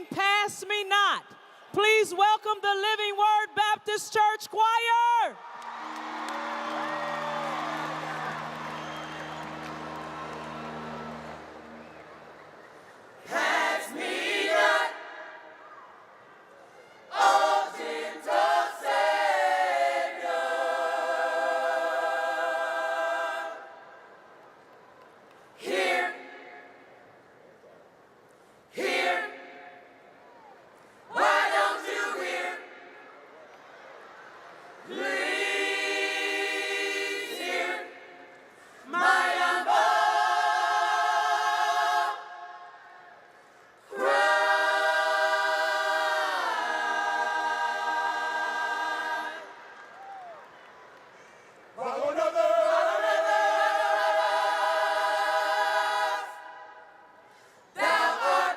Pass Me Not. Please welcome the Living Word Baptist Church Choir. Pass me not, oh gentle Savior. Hear, hear. Why don't you hear? Please hear my humble cry. While another thou art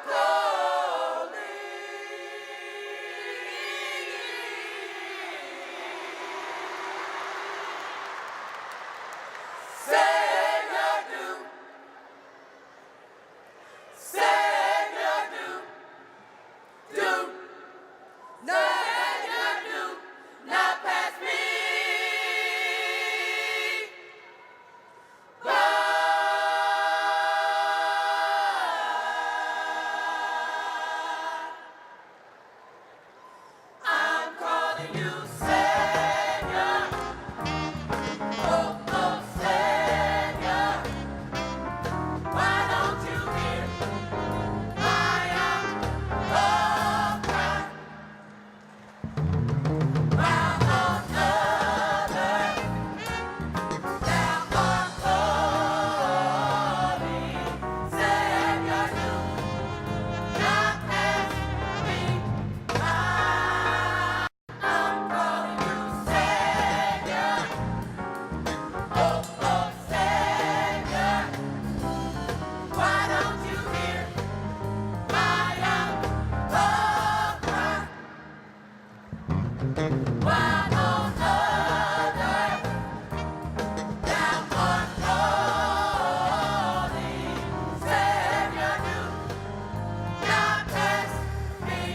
Savior, do not pass me by. I'm calling you Savior, oh Savior. Why don't you hear my humble cry? While on others thou art calling, Savior, do not pass me by. I'm calling you Savior, oh Savior. Why don't you hear my humble cry? While on others thou art calling, Savior, do not pass me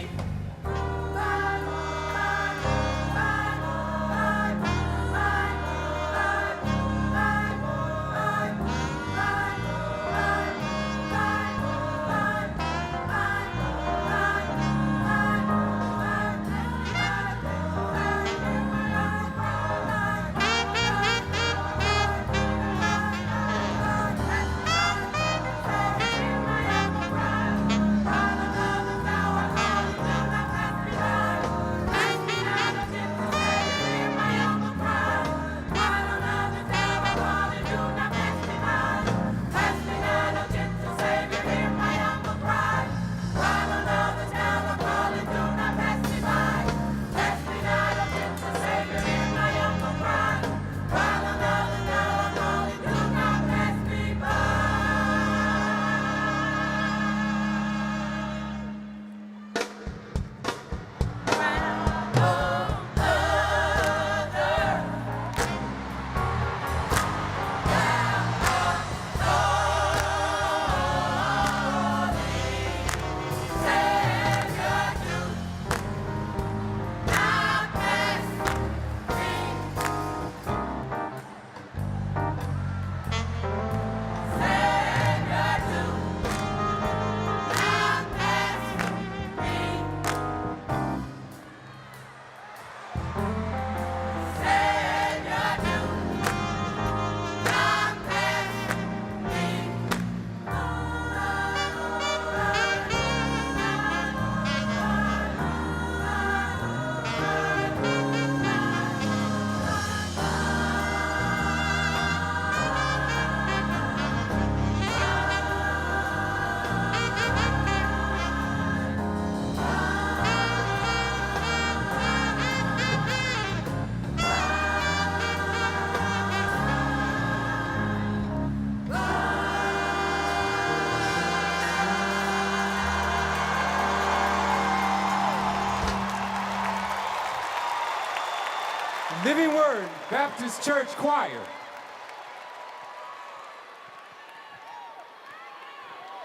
Living Word Baptist Church Choir.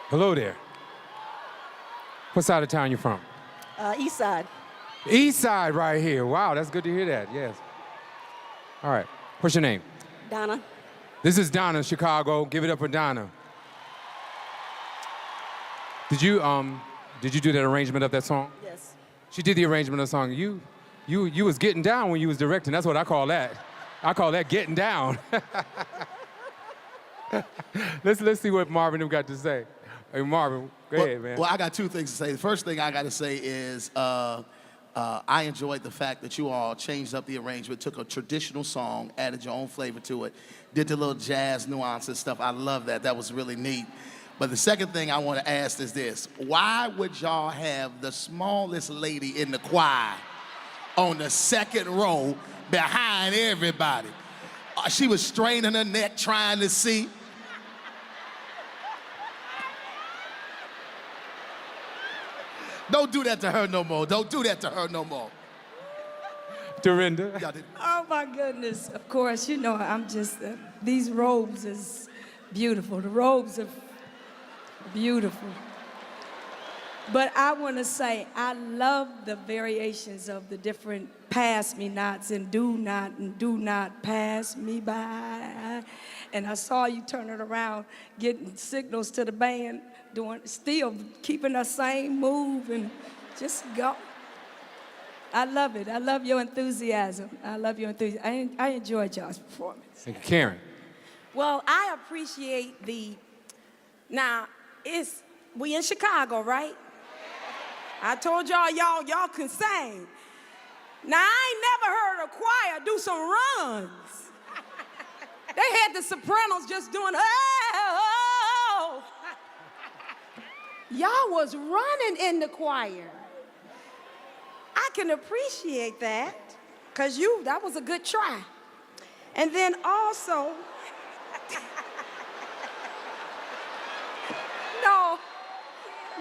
Hello there. What side of town you from? East Side. East side right here. Wow, that's good to hear that, yes. All right, what's your name? Donna. This is Donna, Chicago. Give it up for Donna. Did you do that arrangement of that song? Yes. She did the arrangement of the song. You was getting down when you was directing. That's what I call that. I call that getting down. Let's see what Marvin got to say. Hey, Marvin, go ahead, man. Well, I got two things to say. The first thing I got to say is I enjoyed the fact that you all changed up the arrangement, took a traditional song, added your own flavor to it, did the little jazz nuances stuff. I love that. That was really neat. But the second thing I want to ask is this. Why would y'all have the smallest lady in the choir on the second row behind everybody? She was straining her neck trying to see. Don't do that to her no more. Don't do that to her no more. Dorinda. Oh my goodness. Of course, you know, I'm just, these robes is beautiful. The robes are beautiful. But I want to say, I love the variations of the different pass me nots and do not pass me by. And I saw you turn it around, getting signals to the band, still keeping the same move and just go. I love it. I love your enthusiasm. I love your enthusiasm. I enjoyed y'all's performance. Thank you. Karen. Well, I appreciate now, we in Chicago, right? I told y'all can sing. Now, I ain't never heard a choir do some runs. They had the sopranos just doing, oh. Y'all was running in the choir. I can appreciate that, because that was a good try. And then also,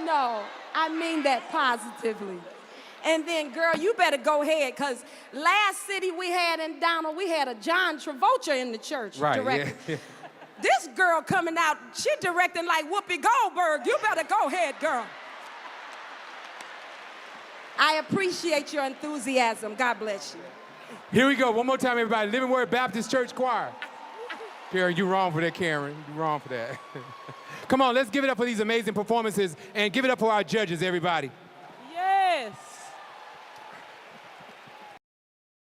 no, I mean that positively. And then, girl, you better go ahead, because last city we had in Donna, we had a John Travolta in the church directing. Yeah. This girl coming out, she directing like Whoopi Goldberg. You better go ahead, girl. I appreciate your enthusiasm. God bless you. Here we go. One more time, everybody. Living Word Baptist Church Choir. Karen, you wrong for that, Karen. You wrong for that. Come on, let's give it up for these amazing performances and give it up for our judges, everybody.